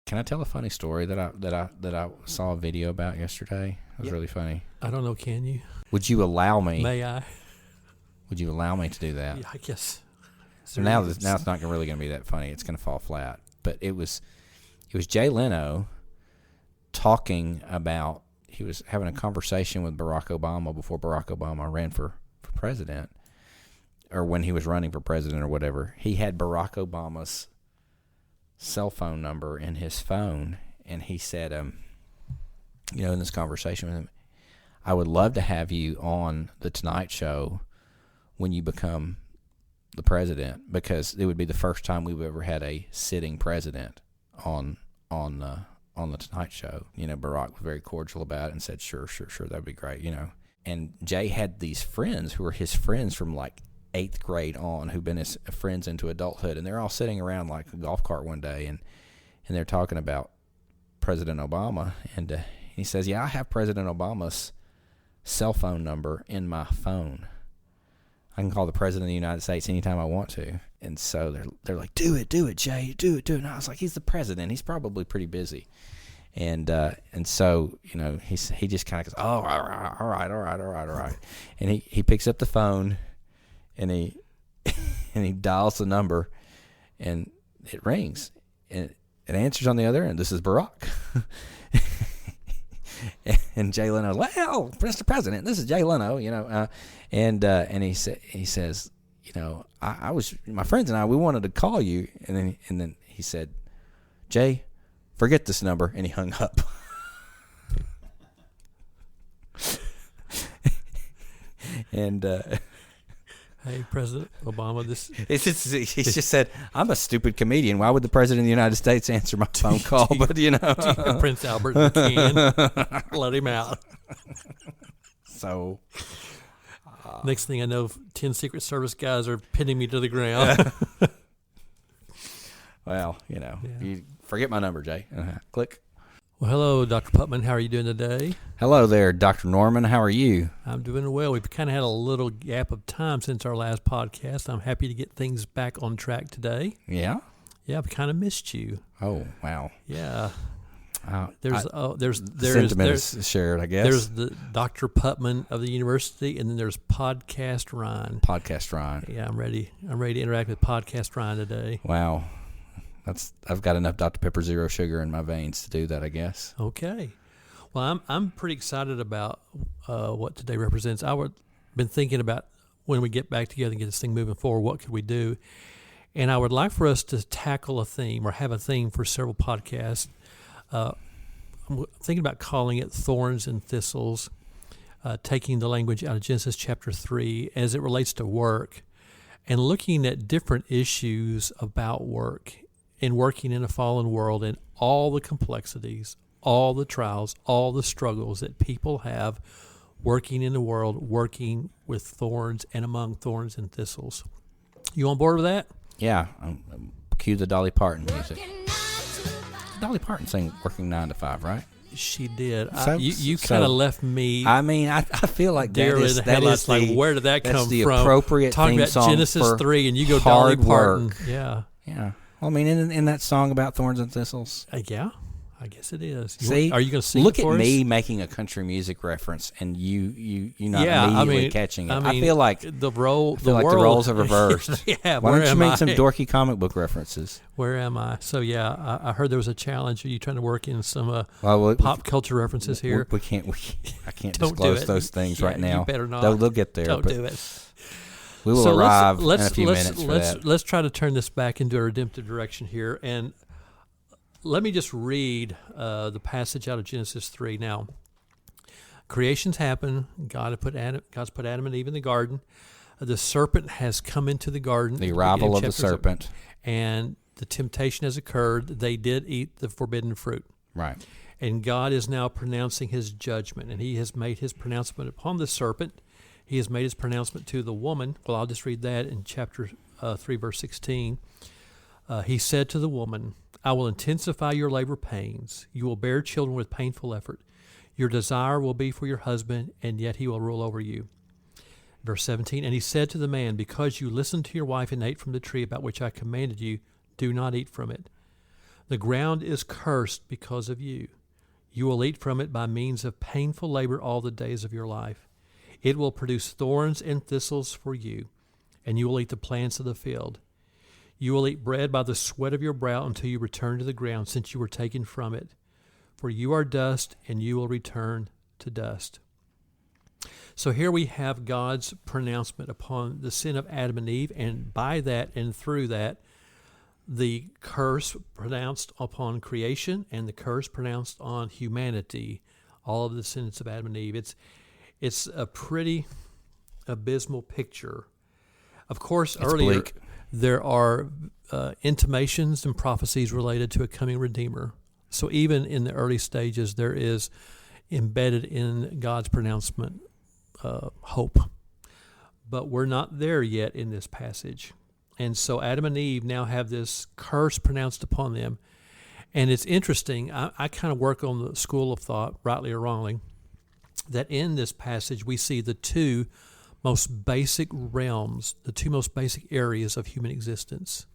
Can I tell a funny story that I saw a video about yesterday? It was really funny. I don't know. Can you? Would you allow me? May I? Would you allow me to do that? Yeah, I guess. So now it's not really going to be that funny. It's going to fall flat. But it was Jay Leno talking about, he was having a conversation with Barack Obama before Barack Obama ran for president, or when he was running for president or whatever. He had Barack Obama's cell phone number in his phone, and he said, in this conversation with him, I would love to have you on the Tonight Show when you become the president, because it would be the first time we've ever had a sitting president on the Tonight Show. Barack was very cordial about it and said, sure, that'd be great, And Jay had these friends who were his friends from like 8th grade on, who've been his friends into adulthood, and they're all sitting around like a golf cart one day, and they're talking about President Obama, and he says, yeah, I have President Obama's cell phone number in my phone. I can call the President of the United States anytime I want to. And so they're like, do it, Jay, do it. And I was like, he's the president. He's probably pretty busy. And so, he just kind of goes, oh, all right. And he picks up the phone, and he dials the number, and it rings. And it answers on the other end. This is Barack. And Jay Leno, well, Mr. President, this is Jay Leno, and he says, I was, my friends and I, we wanted to call you, and then he said, Jay, forget this number, and he hung up. And hey, President Obama, he just said, I'm a stupid comedian. Why would the President of the United States answer my phone call? But Prince Albert can let him out. So next thing I know, 10 Secret Service guys are pinning me to the ground. Well, you forget my number, Jay. Click. Well, hello, Dr. Putman. How are you doing today? Hello there, Dr. Norman. How are you? I'm doing well. We've kind of had a little gap of time since our last podcast. I'm happy to get things back on track today. Yeah? Yeah, I've kind of missed you. Oh, wow. Yeah. There's sentiment is shared, I guess. There's the Dr. Putman of the university, and then there's Podcast Rhyne. Podcast Rhyne. Yeah, I'm ready to interact with Podcast Rhyne today. Wow. I've got enough Dr. Pepper Zero Sugar in my veins to do that, I guess. Okay. Well, I'm pretty excited about what today represents. Been thinking about when we get back together and get this thing moving forward, what could we do? And I would like for us to tackle a theme or have a theme for several podcasts. I'm thinking about calling it Thorns and Thistles, taking the language out of Genesis chapter 3 as it relates to work, and looking at different issues about work and working in a fallen world and all the complexities, all the trials, all the struggles that people have working in the world, working with thorns and among thorns and thistles. You on board with that? Yeah. Cue the Dolly Parton music. Dolly Parton sang Working 9 to 5, right? She did. So, you kind of left me. I mean, I feel like that is like, where did that come from? That's the appropriate talking theme about song Genesis for 3, and you go Dolly Parton. Work. Yeah. Yeah. Well, I mean, in that song about thorns and thistles. Yeah, I guess it is. See, are you going to sing look it for at us? me making a country music reference, and you not yeah, immediately catching it. I feel like the roles have reversed. Yeah, why don't you make some dorky comic book references? Where am I? So yeah, I heard there was a challenge. Are you trying to work in some pop culture references here? I can't disclose those things right now. You better not. They'll get there. Don't do it. We will arrive in a few minutes for that. Let's try to turn this back into a redemptive direction here. And let me just read the passage out of Genesis 3. Now, creation's happened. God's put Adam and Eve in the garden. The serpent has come into the garden. The arrival of the serpent. And the temptation has occurred. They did eat the forbidden fruit. Right. And God is now pronouncing his judgment. And he has made his pronouncement upon the serpent. He has made his pronouncement to the woman. Well, I'll just read that in chapter 3, verse 16. He said to the woman, I will intensify your labor pains. You will bear children with painful effort. Your desire will be for your husband, and yet he will rule over you. Verse 17, and he said to the man, because you listened to your wife and ate from the tree about which I commanded you, do not eat from it. The ground is cursed because of you. You will eat from it by means of painful labor all the days of your life. It will produce thorns and thistles for you, and you will eat the plants of the field. You will eat bread by the sweat of your brow until you return to the ground, since you were taken from it. For you are dust, and you will return to dust. So here we have God's pronouncement upon the sin of Adam and Eve, and by that and through that, the curse pronounced upon creation and the curse pronounced on humanity, all of the descendants of Adam and Eve. It's a pretty abysmal picture. Of course, it's earlier bleak. There are intimations and prophecies related to a coming Redeemer. So even in the early stages, there is embedded in God's pronouncement hope. But we're not there yet in this passage. And so Adam and Eve now have this curse pronounced upon them. And it's interesting, I kind of work on the school of thought, rightly or wrongly, that in this passage we see the two most basic realms, the two most basic areas of human existence.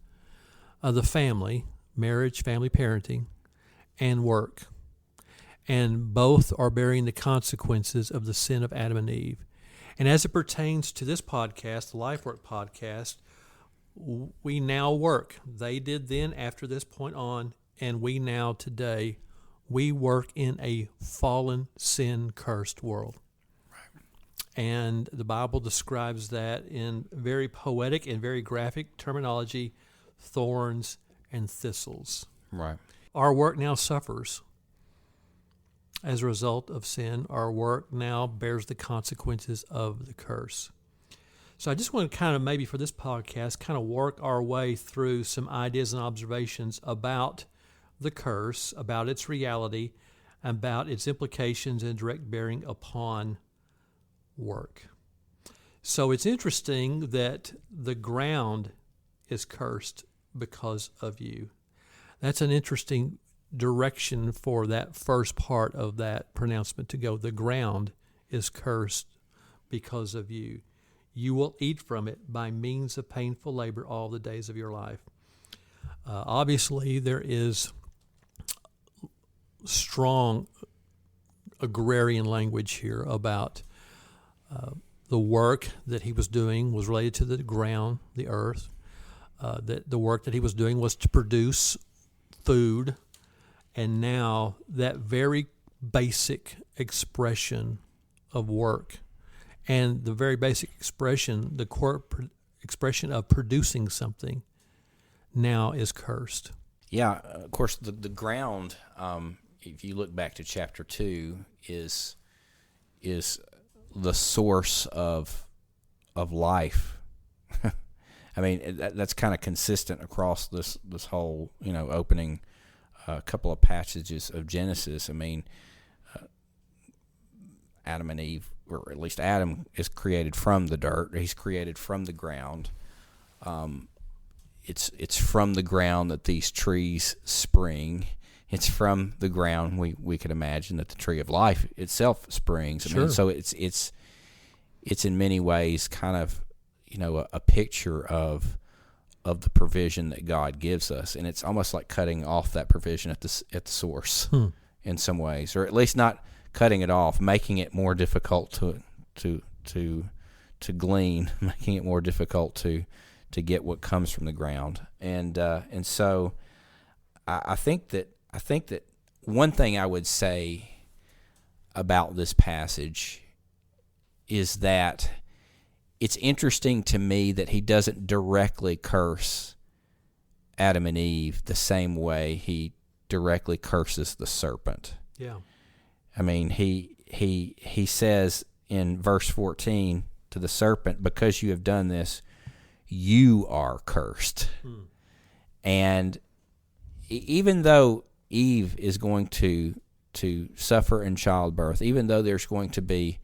The family, marriage, family parenting, and work. And both are bearing the consequences of the sin of Adam and Eve. And as it pertains to this podcast, the Lifework Podcast, we now work. They did then after this point on, and we now today, we work in a fallen, sin-cursed world. Right. And the Bible describes that in very poetic and very graphic terminology, thorns and thistles. Right. Our work now suffers as a result of sin. Our work now bears the consequences of the curse. So I just want to kind of maybe for this podcast kind of work our way through some ideas and observations about the curse, about its reality, about its implications and direct bearing upon work. So it's interesting that the ground is cursed because of you. That's an interesting direction for that first part of that pronouncement to go. The ground is cursed because of you. You will eat from it by means of painful labor all the days of your life. Obviously, there is strong agrarian language here about the work that he was doing was related to the ground, the earth. That the work that he was doing was to produce food. And now that very basic expression of work and the very basic expression, the core expression of producing something, now is cursed. Yeah, of course, the ground, if you look back to chapter 2, is the source of life. I mean, that's kind of consistent across this whole, opening couple of passages of Genesis. I mean, Adam and Eve, or at least Adam, is created from the dirt. He's created from the ground. It's from the ground that these trees spring. It's from the ground we could imagine that the tree of life itself springs. I mean, so it's in many ways kind of a picture of the provision that God gives us, and it's almost like cutting off that provision at the source in some ways, or at least not cutting it off, making it more difficult to glean, making it more difficult to get what comes from the ground, and so I think that one thing I would say about this passage is that it's interesting to me that he doesn't directly curse Adam and Eve the same way he directly curses the serpent. Yeah. I mean, he says in verse 14 to the serpent, because you have done this, you are cursed. And even though Eve is going to suffer in childbirth, even though there's going to be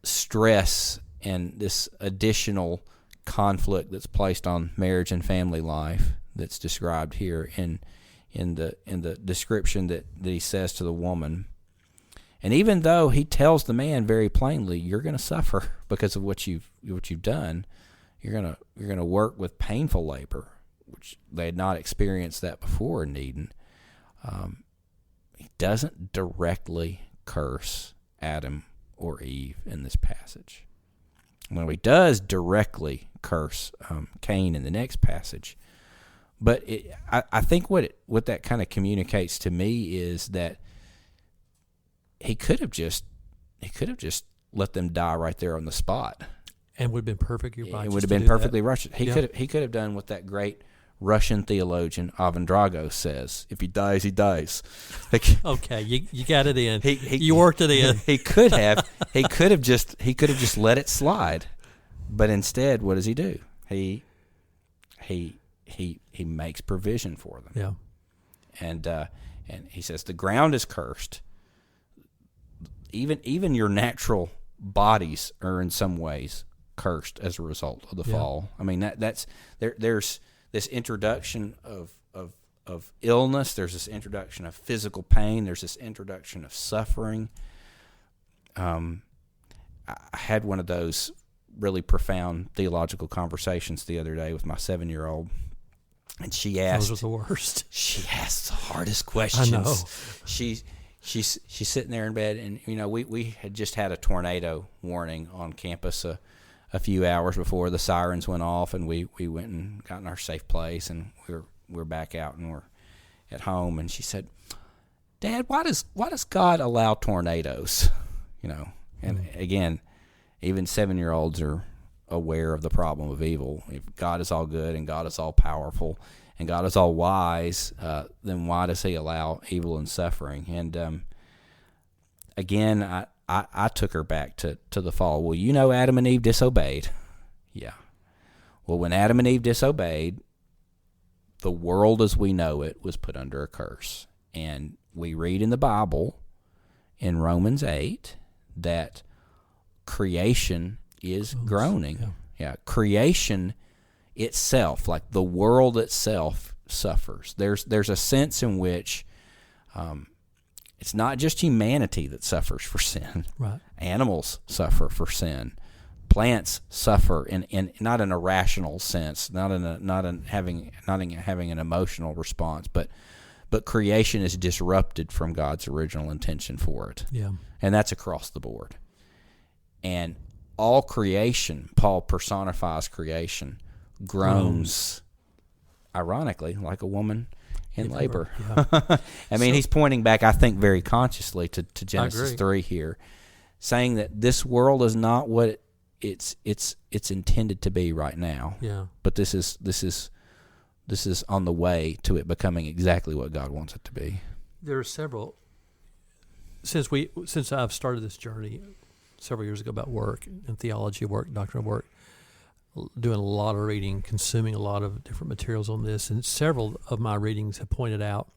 stress and this additional conflict that's placed on marriage and family life that's described here in the description that he says to the woman, and even though he tells the man very plainly, you're going to suffer because of what you've done, you're going to work with painful labor, which they had not experienced that before in Eden. he doesn't directly curse Adam or Eve in this passage. Well, he does directly curse Cain in the next passage. But I think what that kind of communicates to me is that he could have just let them die right there on the spot. And would have been perfectly righteous. It would have been perfectly righteous. He could have done what that great Russian theologian Ivan Drago says: if he dies, he dies. Okay, you got it in. You worked it in. He could have just let it slide, but instead, what does he do? He makes provision for them. Yeah, and he says the ground is cursed. Even your natural bodies are in some ways cursed as a result of the fall. I mean that's there's this introduction of illness. There's this introduction of physical pain. There's this introduction of suffering. I had one of those really profound theological conversations the other day with my 7-year-old, and she asked. Those are the worst. She asked the hardest questions. I know. She's sitting there in bed, and we had just had a tornado warning on campus a few hours before the sirens went off, and we went and got in our safe place, and we're back out and we're at home. And she said, "Dad, why does God allow tornadoes?" And again, even 7-year-olds are aware of the problem of evil. If God is all good and God is all powerful and God is all wise, then why does He allow evil and suffering? And again, I took her back to the fall. Well, Adam and Eve disobeyed. Yeah. Well, when Adam and Eve disobeyed, the world as we know it was put under a curse. And we read in the Bible, in Romans 8, that creation is groaning. Yeah. Creation itself, like the world itself, suffers. There's a sense in which it's not just humanity that suffers for sin. Right. Animals suffer for sin. Plants suffer in not in a rational sense, not in having an emotional response, but creation is disrupted from God's original intention for it. Yeah. And that's across the board. And all creation, Paul personifies creation, groans, ironically, like a woman in labor. Yeah. I mean, he's pointing back, I think, very consciously to Genesis 3 here, saying that this world is not what it's intended to be right now. Yeah. But this is on the way to it becoming exactly what God wants it to be. There are several. Since I've started this journey several years ago about work and theology work, doctrinal work, doing a lot of reading, consuming a lot of different materials on this, and several of my readings have pointed out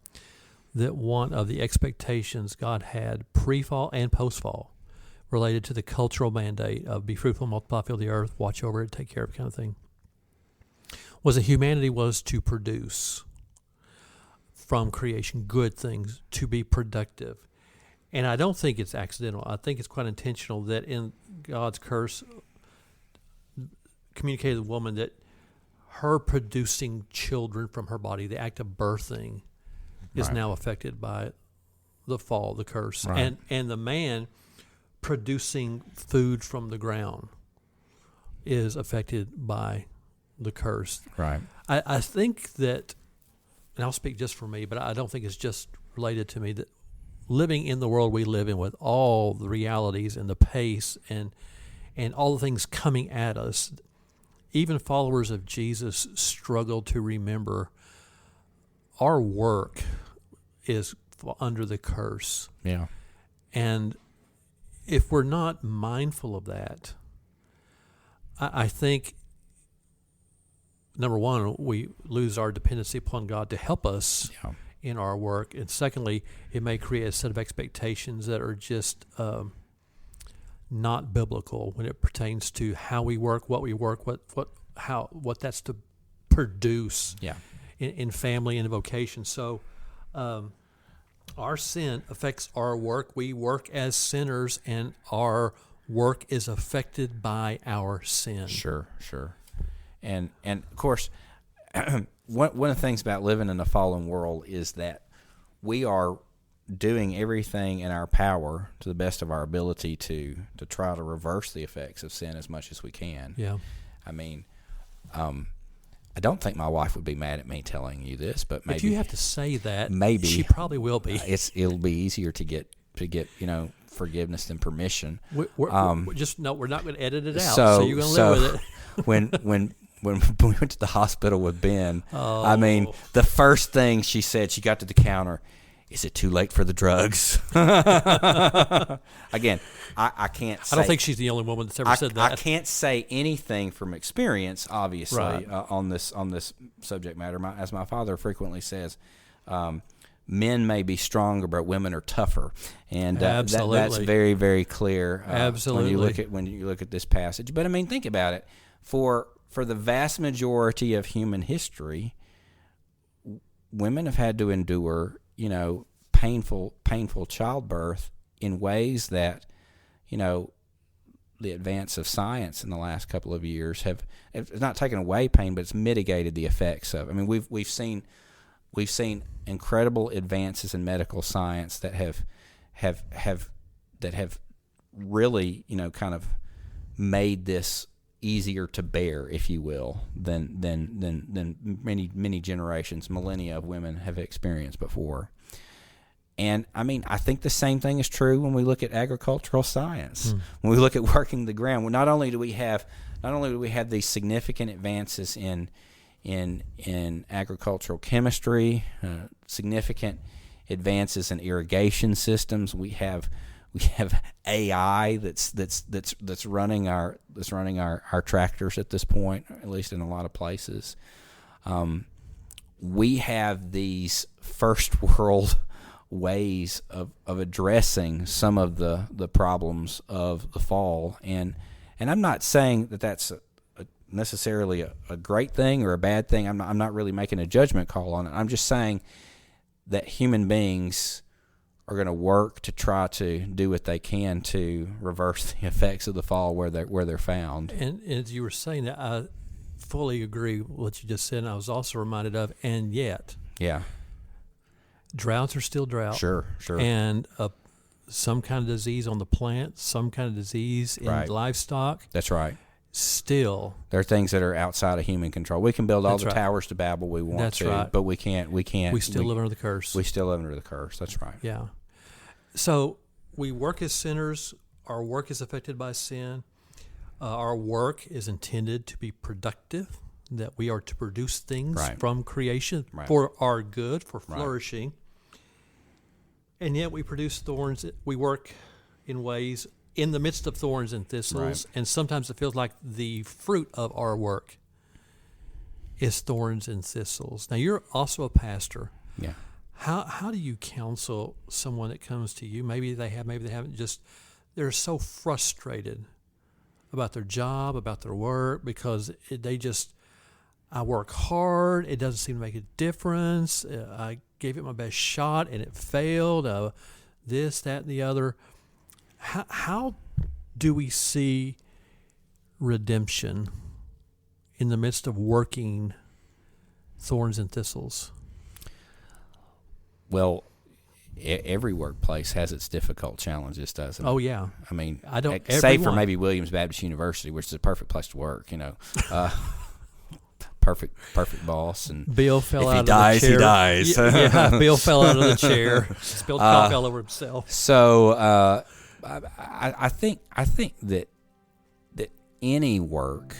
that one of the expectations God had pre-fall and post-fall related to the cultural mandate of be fruitful, multiply, fill the earth, watch over it, take care of it kind of thing, was that humanity was to produce from creation good things, to be productive. And I don't think it's accidental. I think it's quite intentional that in God's curse communicated to the woman that her producing children from her body, the act of birthing, is now affected by the fall, the curse. Right. And the man producing food from the ground is affected by the curse. Right. I think that, and I'll speak just for me, but I don't think it's just related to me, that living in the world we live in with all the realities and the pace and all the things coming at us, even followers of Jesus struggle to remember our work is under the curse. Yeah. And if we're not mindful of that, I think, number one, we lose our dependency upon God to help us in our work. And secondly, it may create a set of expectations that are just not biblical when it pertains to how we work, what we work, what that's to produce in family and vocation. So our sin affects our work. We work as sinners, and our work is affected by our sin. Sure. And of course, one of the things about living in a fallen world is that we are doing everything in our power to the best of our ability to try to reverse the effects of sin as much as we can. Yeah. I mean, I don't think my wife would be mad at me telling you this, but maybe if you have to say that, maybe she probably will be. It'll be easier to get forgiveness than permission. We're not going to edit it out. So you're going to live with it. when we went to the hospital with Ben, I mean, the first thing she said, she got to the counter, "Is it too late for the drugs?" Again, I can't say. I don't think she's the only woman that's ever said that. I can't say anything from experience, obviously, right. on this subject matter. As my father frequently says, men may be stronger, but women are tougher, and that's very, very clear. Absolutely, when you look at this passage. But I mean, think about it. For the vast majority of human history, women have had to endure, painful childbirth in ways that, the advance of science in the last couple of years it's not taken away pain, but it's mitigated the effects of. I mean, we've seen incredible advances in medical science that have really, kind of made this easier to bear, if you will, than many generations, millennia of women have experienced before. And I mean, I think the same thing is true when we look at agricultural science. When we look at working the ground, not only do we have these significant advances in agricultural chemistry, significant advances in irrigation systems. We have AI that's running our tractors at this point, at least in a lot of places. We have these first world ways of addressing some of the problems of the fall, and I'm not saying that that's necessarily a great thing or a bad thing. I'm not really making a judgment call on it. I'm just saying that human beings are going to work to try to do what they can to reverse the effects of the fall where they're found. And as you were saying that, I fully agree with what you just said, and I was also reminded of, and yet, droughts are still droughts. Sure. And some kind of disease on the plants, some kind of disease in livestock. That's right. Still, there are things that are outside of human control. We can build all the towers to Babel we want to, but we can't. We still live under the curse. We still live under the curse. That's right. Yeah. So we work as sinners. Our work is affected by sin. Our work is intended to be productive, that we are to produce things from creation for our good, for flourishing. And yet we produce thorns. We work in ways in the midst of thorns and thistles, and sometimes it feels like the fruit of our work is thorns and thistles. Now, you're also a pastor. Yeah. How do you counsel someone that comes to you? Maybe they have, maybe they haven't. Just they're so frustrated about their job, about their work, because I work hard. It doesn't seem to make a difference. I gave it my best shot and it failed. This, that, and the other. How do we see redemption in the midst of working thorns and thistles? Well, every workplace has its difficult challenges, doesn't it? Oh, yeah. I mean, save for maybe Williams Baptist University, which is a perfect place to work, perfect boss, and Bill fell out of the chair. He dies. Yeah, Bill fell out of the chair, spilled coffee all over himself. So I think that any work,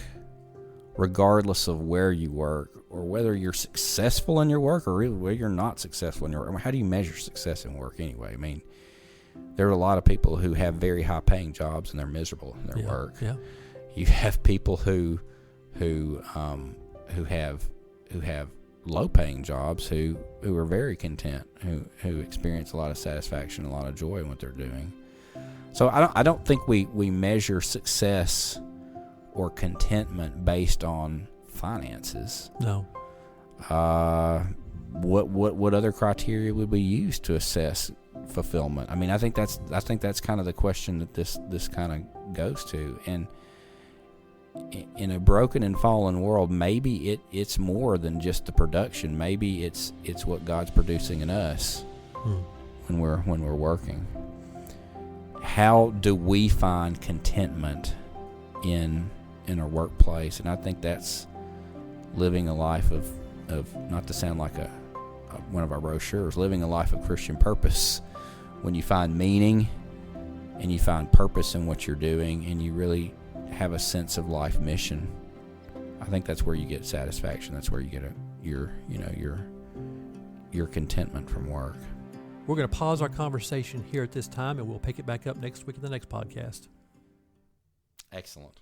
regardless of where you work or whether you're successful in your work or really whether you're not successful in your work, I mean, how do you measure success in work anyway? I mean, there are a lot of people who have very high-paying jobs and they're miserable in their work. Yeah. You have people who have low-paying jobs who are very content, who experience a lot of satisfaction, a lot of joy in what they're doing. So I don't think we measure success or contentment based on finances. No. What other criteria would we use to assess fulfillment? I mean, I think that's kind of the question that this kind of goes to. And in a broken and fallen world, maybe it's more than just the production. Maybe it's what God's producing in us when we're working. How do we find contentment in our workplace? And I think that's living a life of not to sound like one of our brochures, living a life of Christian purpose. When you find meaning and you find purpose in what you're doing, and you really have a sense of life mission, I think that's where you get satisfaction. That's where you get your contentment from work. We're going to pause our conversation here at this time, and we'll pick it back up next week in the next podcast. Excellent.